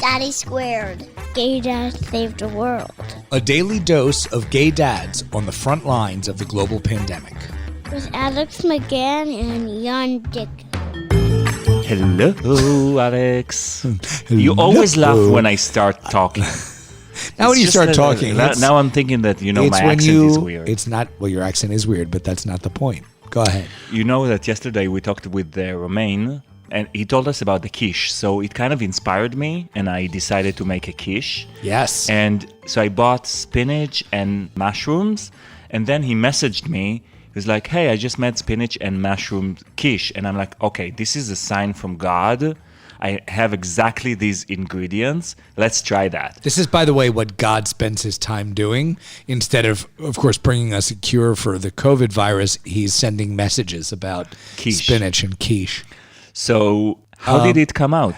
Daddy Squared. Gay Dad Saved the World. A daily dose of gay dads on the front lines of the global pandemic. With Alex McGann and Jan Dick. Hello, Alex. You always laugh when I start talking. Now when you start talking. Now I'm thinking that, my accent is weird. It's not, well, your accent is weird, but that's not the point. Go ahead. You know that yesterday we talked with Romain, and he told us about the quiche. So it kind of inspired me, and I decided to make a quiche. Yes. And so I bought spinach and mushrooms, and then he messaged me. He was like, hey, I just made spinach and mushroom quiche. And I'm like, okay, this is a sign from God. I have exactly these ingredients. Let's try that. This is, by the way, what God spends his time doing. Instead of course, bringing us a cure for the COVID virus, he's sending messages about spinach and quiche. So how did it come out?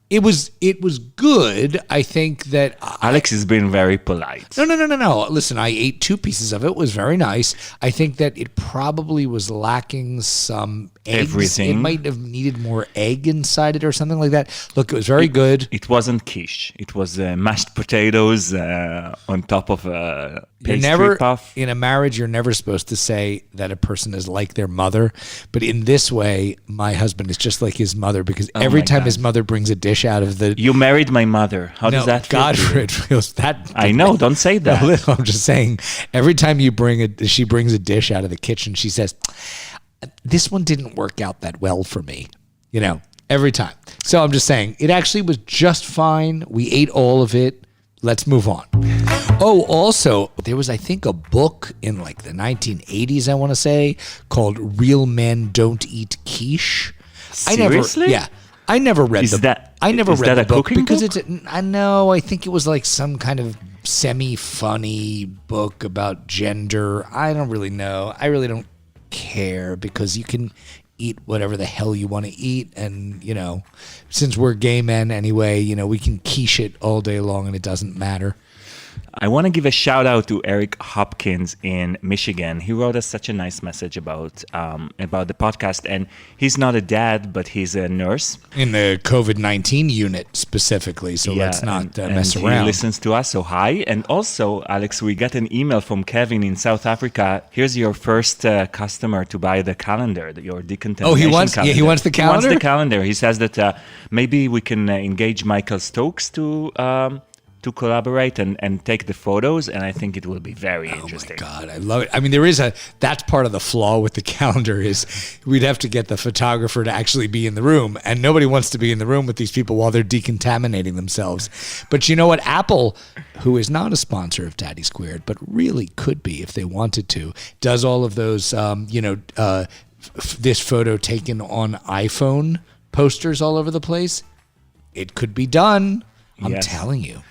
It was good. I think that Alex has been very polite. No. Listen, I ate 2 pieces of it. It was very nice. I think that it probably was lacking some eggs. Everything. It might have needed more egg inside it or something like that. Look, it was very good. It wasn't quiche. It was mashed potatoes on top of a pastry puff. In a marriage, you're never supposed to say that a person is like their mother. But in this way, my husband is just like his mother, because every time his mother brings a dish out of the... You married my mother. How does that feel? God, it feels that... I know, don't say that. No, I'm just saying, every time she brings a dish out of the kitchen, she says, this one didn't work out that well for me. Every time. So I'm just saying, it actually was just fine. We ate all of it. Let's move on. Oh, also, there was, I think, a book in like the 1980s, I want to say, called Real Men Don't Eat Quiche. Seriously? I never read Is the that book a cooking because book? I know. I think it was like some kind of semi-funny book about gender. I don't really know. I really don't care, because you can eat whatever the hell you want to eat, and since we're gay men anyway, we can quiche it all day long and it doesn't matter. I want to give a shout out to Eric Hopkins in Michigan. He wrote us such a nice message about the podcast, and he's not a dad, but he's a nurse in the COVID-19 unit specifically. So let's not mess around. He listens to us, so hi. And also, Alex, we got an email from Kevin in South Africa. Here's your first customer to buy the calendar, your decontamination calendar. He wants the calendar. He wants the calendar. He says that maybe we can engage Michael Stokes to collaborate and take the photos, and I think it will be very interesting. Oh my God, I love it. I mean, that's part of the flaw with the calendar is we'd have to get the photographer to actually be in the room, and nobody wants to be in the room with these people while they're decontaminating themselves. But you know what? Apple, who is not a sponsor of Daddy Squared, but really could be if they wanted to, does all of those, this photo taken on iPhone posters all over the place. It could be done. I'm telling you.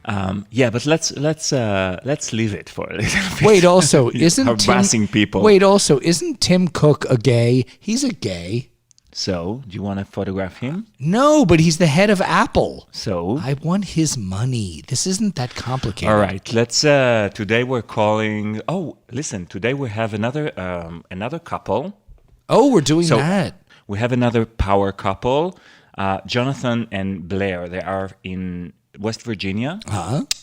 But let's leave it for a little bit. Wait, also, isn't Tim Cook a gay? He's a gay. So, do you want to photograph him? No, but he's the head of Apple. So? I want his money. This isn't that complicated. All right, let's, today we're calling, today we have another couple. Oh, we're doing that. We have another power couple, Jonathon and Blair. They are in West Virginia,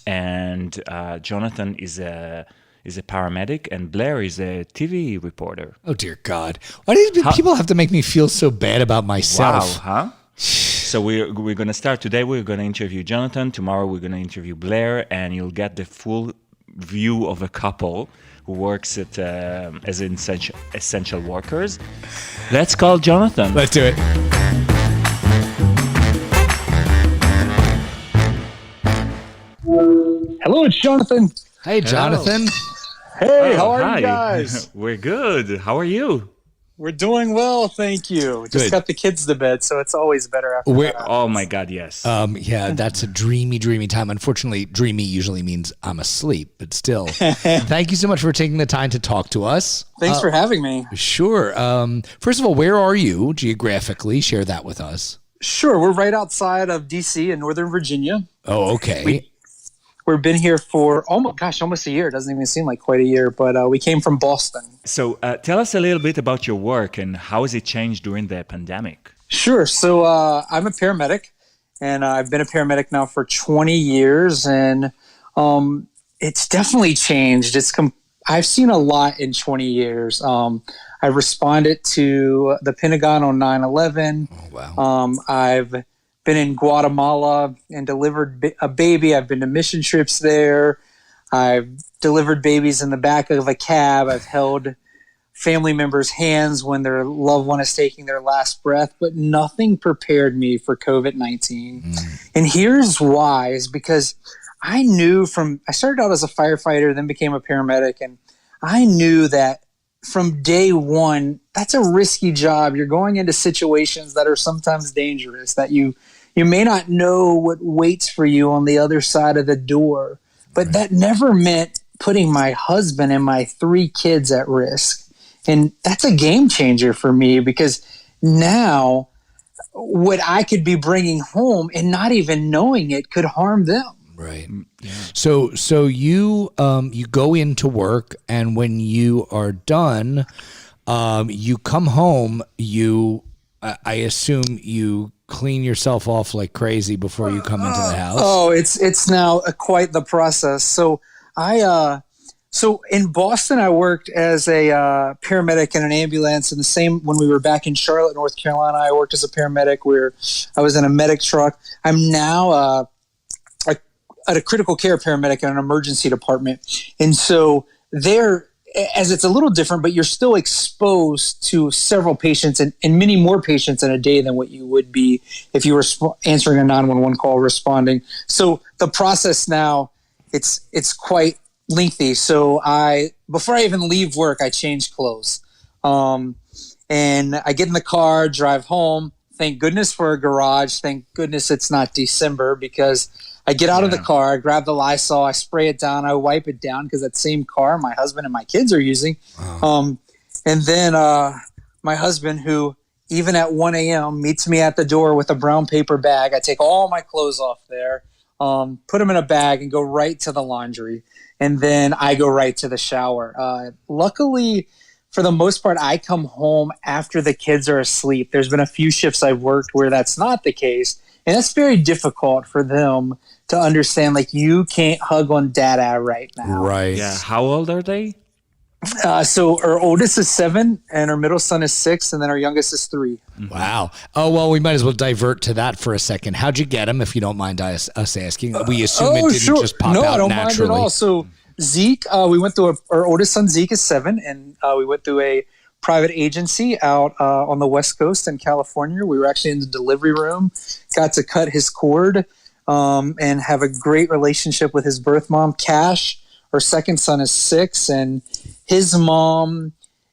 and Jonathon is a paramedic, and Blair is a TV reporter. Oh dear God! Why do people have to make me feel so bad about myself? Wow, huh? So we're going to start today. We're going to interview Jonathon. Tomorrow we're going to interview Blair, and you'll get the full view of a couple who works at as essential workers. Let's call Jonathon. Let's do it. Hello, it's Jonathon. Hey, Jonathon. Hey, how are you guys? We're good. How are you? We're doing well, thank you. Just got the kids to bed, so it's always better after that. Oh my God, yes. That's a dreamy time. Unfortunately, dreamy usually means I'm asleep, but still. Thank you so much for taking the time to talk to us. Thanks for having me. Sure. First of all, where are you geographically? Share that with us. Sure. We're right outside of D.C. in Northern Virginia. Oh, okay. We've been here for almost a year. It doesn't even seem like quite a year, but we came from Boston. So tell us a little bit about your work and how has it changed during the pandemic? Sure. So I'm a paramedic, and I've been a paramedic now for 20 years, and it's definitely changed. I've seen a lot in 20 years. I responded to the Pentagon on 9/11. Oh, wow. I've been in Guatemala and delivered a baby. I've been to mission trips there. I've delivered babies in the back of a cab. I've held family members' hands when their loved one is taking their last breath, but nothing prepared me for COVID-19. And here's why, is because I started out as a firefighter, then became a paramedic, and I knew that from day one, that's a risky job. You're going into situations that are sometimes dangerous, that you may not know what waits for you on the other side of the door. But that never meant putting my husband and my 3 kids at risk. And that's a game changer for me, because now what I could be bringing home and not even knowing it could harm them. Right. Yeah. So you go into work, and when you are done, you come home. I assume you clean yourself off like crazy before you come into the house. Oh, it's now quite the process. So So in Boston, I worked as a paramedic in an ambulance, and the same when we were back in Charlotte, North Carolina, I worked as a paramedic where I was in a medic truck. I'm now at a critical care paramedic in an emergency department. And so there, as it's a little different, but you're still exposed to several patients and many more patients in a day than what you would be if you were answering a 911 call, responding. So the process now, it's quite lengthy. So before I even leave work, I change clothes. And I get in the car, drive home. Thank goodness for a garage. Thank goodness it's not December, because I get out of the car, I grab the Lysol, I spray it down, I wipe it down, because that same car my husband and my kids are using. And then my husband, who even at 1 a.m. meets me at the door with a brown paper bag. I take all my clothes off there, put them in a bag, and go right to the laundry. And then I go right to the shower. Luckily, for the most part, I come home after the kids are asleep. There's been a few shifts I've worked where that's not the case. And that's very difficult for them to understand, like, you can't hug on dada right now. Right. Yeah. How old are they? So our oldest is 7 and our middle son is 6, and then our youngest is 3. Wow. Oh, well, we might as well divert to that for a second. How'd you get him, if you don't mind us asking? We assume it didn't just pop out naturally. No, I don't mind at all. So Zeke, we went through our oldest son, Zeke, is 7, and we went through a private agency out on the West Coast in California. We were actually in the delivery room, got to cut his cord, and have a great relationship with his birth mom, Cash. Our second son is 6, and his mom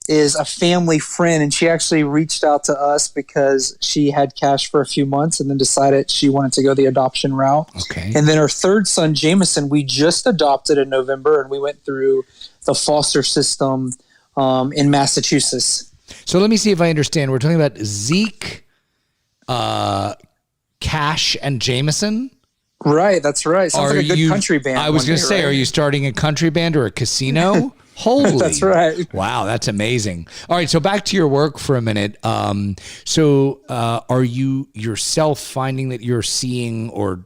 is a family friend, and she actually reached out to us because she had Cash for a few months and then decided she wanted to go the adoption route. Okay. And then our third son, Jameson, we just adopted in November, and we went through the foster system in Massachusetts. So let me see if I understand. We're talking about Zeke, Cash, and Jameson. Right, that's right. Sounds like a good country band. I was going to say, right? Are you starting a country band or a casino? Holy. That's right. Wow, that's amazing. All right, so back to your work for a minute. So are you yourself finding that you're seeing or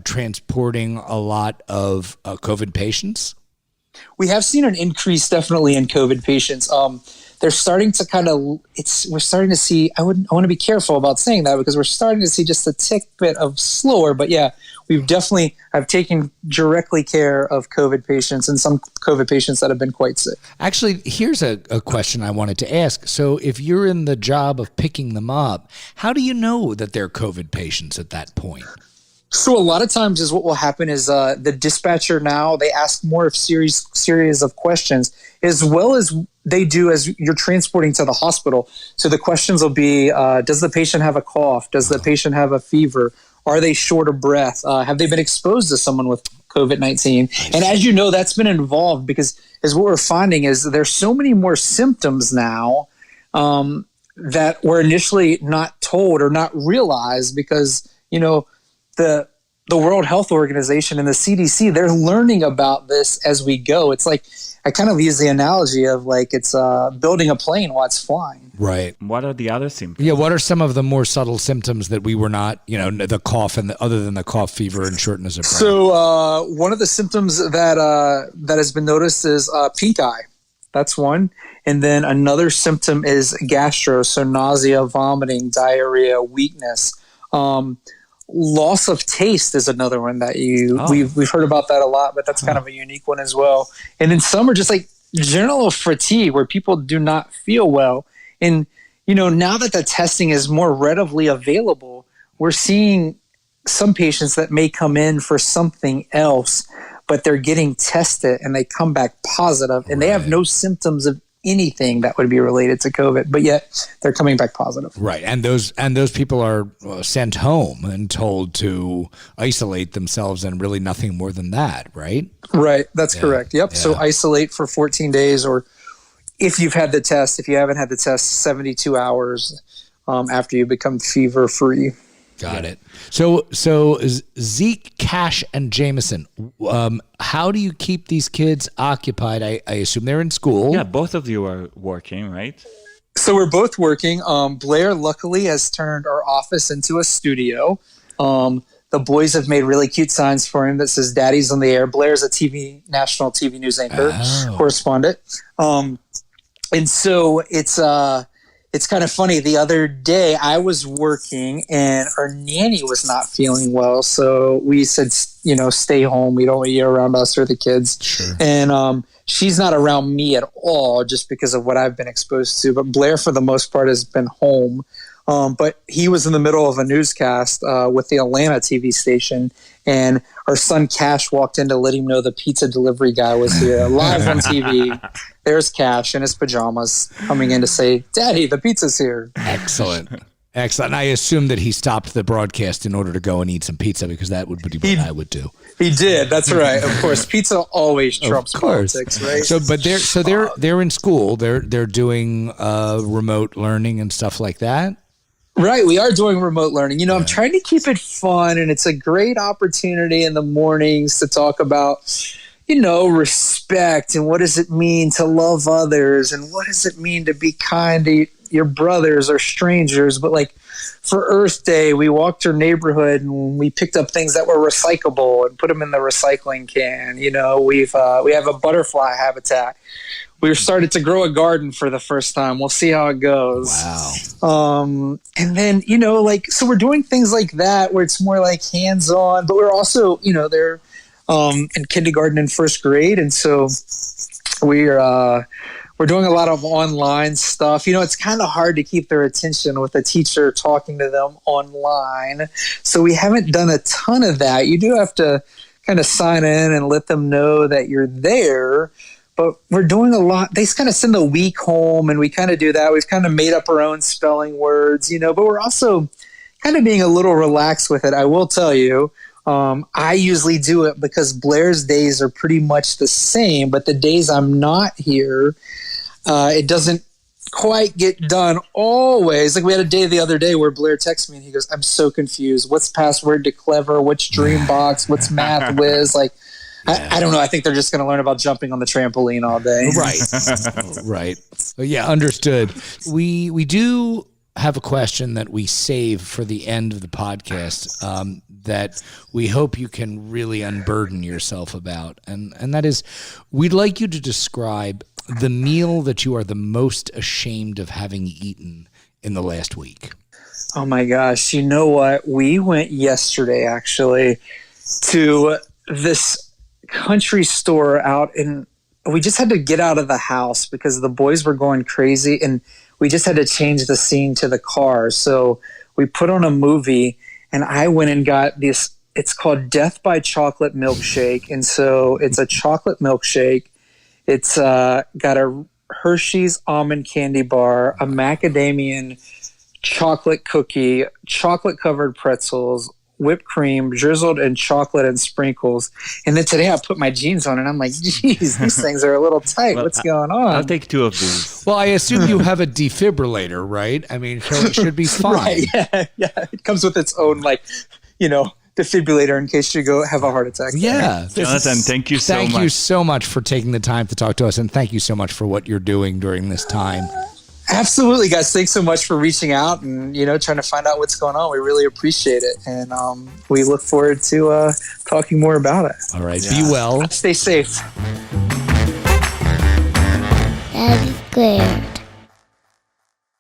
transporting a lot of COVID patients? We have seen an increase definitely in COVID patients. They're starting to we're starting to see, I want to be careful about saying that, because we're starting to see just a tick bit of slower, but yeah, I've taken directly care of COVID patients and some COVID patients that have been quite sick. Actually, here's a question I wanted to ask. So if you're in the job of picking them up, how do you know that they're COVID patients at that point? So a lot of times is what will happen is the dispatcher now, they ask more of series of questions, as well as they do as you're transporting to the hospital. So the questions will be, does the patient have a cough? Does the patient have a fever? Are they short of breath? Have they been exposed to someone with COVID-19? And as you know, that's been involved because as what we're finding is there's so many more symptoms now that were initially not told or not realized because, the the World Health Organization and the CDC, they're learning about this as we go. It's like, I kind of use the analogy of like it's building a plane while it's flying. Right. What are the other symptoms? Yeah. What are some of the more subtle symptoms that we were not, the cough and other than the cough, fever, and shortness of breath? So one of the symptoms that has been noticed is pink eye. That's one. And then another symptom is gastro, so nausea, vomiting, diarrhea, weakness. Loss of taste is another one that we've heard about that a lot, but that's kind of a unique one as well. And then some are just like general fatigue where people do not feel well. And, now that the testing is more readily available, we're seeing some patients that may come in for something else, but they're getting tested and they come back positive and they have no symptoms of anything that would be related to COVID, but yet they're coming back positive. Right. And those people are sent home and told to isolate themselves and really nothing more than that, right? Right. That's correct. Yep. Yeah. So isolate for 14 days, or if you've had the test, if you haven't had the test, 72 hours after you become fever free. Got it. So Zeke, Cash, and Jameson, how do you keep these kids occupied? I assume they're in school. Yeah, both of you are working, right? So we're both working. Blair, luckily, has turned our office into a studio. The boys have made really cute signs for him that says "Daddy's on the air." Blair's a national TV news anchor, correspondent. And so it's kind of funny. The other day I was working and our nanny was not feeling well. So we said, stay home. We don't want you around us or the kids. Sure. And she's not around me at all just because of what I've been exposed to. But Blair, for the most part, has been home. But he was in the middle of a newscast with the Atlanta TV station. And our son Cash walked in to let him know the pizza delivery guy was here live on TV. There's Cash in his pajamas coming in to say, "Daddy, the pizza's here." Excellent. Excellent. And I assume that he stopped the broadcast in order to go and eat some pizza, because that would be what I would do. He did. That's right. Of course, pizza always trumps politics, right? So they're in school. They're doing remote learning and stuff like that. Right. We are doing remote learning. I'm trying to keep it fun, and it's a great opportunity in the mornings to talk about, respect and what does it mean to love others and what does it mean to be kind to your brothers or strangers. But like for Earth Day, we walked our neighborhood and we picked up things that were recyclable and put them in the recycling can. We have a butterfly habitat. We started to grow a garden for the first time. We'll see how it goes. Wow. And then, so we're doing things like that where it's more like hands-on, but we're also, they're in kindergarten and first grade. And so we're doing a lot of online stuff. It's kind of hard to keep their attention with a teacher talking to them online. So we haven't done a ton of that. You do have to kind of sign in and let them know that you're there. But we're doing a lot. They kind of send the week home, and we kind of do that. We've kind of made up our own spelling words, but we're also kind of being a little relaxed with it. I will tell you, I usually do it because Blair's days are pretty much the same, but the days I'm not here, it doesn't quite get done always. Like we had a day the other day where Blair texted me and he goes, "I'm so confused. What's password to clever? What's Dreambox? What's Math Whiz?" Like, I don't know. I think they're just going to learn about jumping on the trampoline all day. Right. Right. Yeah, understood. We do have a question that we save for the end of the podcast that we hope you can really unburden yourself about. And that is, we'd like you to describe the meal that you are the most ashamed of having eaten in the last week. Oh my gosh. You know what? We went yesterday actually to this country store out in, we just had to get out of the house because the boys were going crazy and we just had to change the scene to the car. So we put on a movie and I went and got this, it's called Death by Chocolate Milkshake. And so it's a chocolate milkshake. It's got a Hershey's almond candy bar, a macadamian chocolate cookie, chocolate covered pretzels, whipped cream, drizzled in chocolate and sprinkles. And then today I put my jeans on and I'm like, geez, these things are a little tight. What's going on? I'll take two of these. Well, I assume you have a defibrillator, right? I mean, so it should be fine. Right, yeah. It comes with its own, defibrillator in case you go have a heart attack. Yeah. Jonathon, thank you so much. Thank you so much for taking the time to talk to us, and thank you so much for what you're doing during this time. Absolutely, guys. Thanks so much for reaching out and, trying to find out what's going on. We really appreciate it. And we look forward to talking more about it. All right. Be well. Stay safe. That is Blair.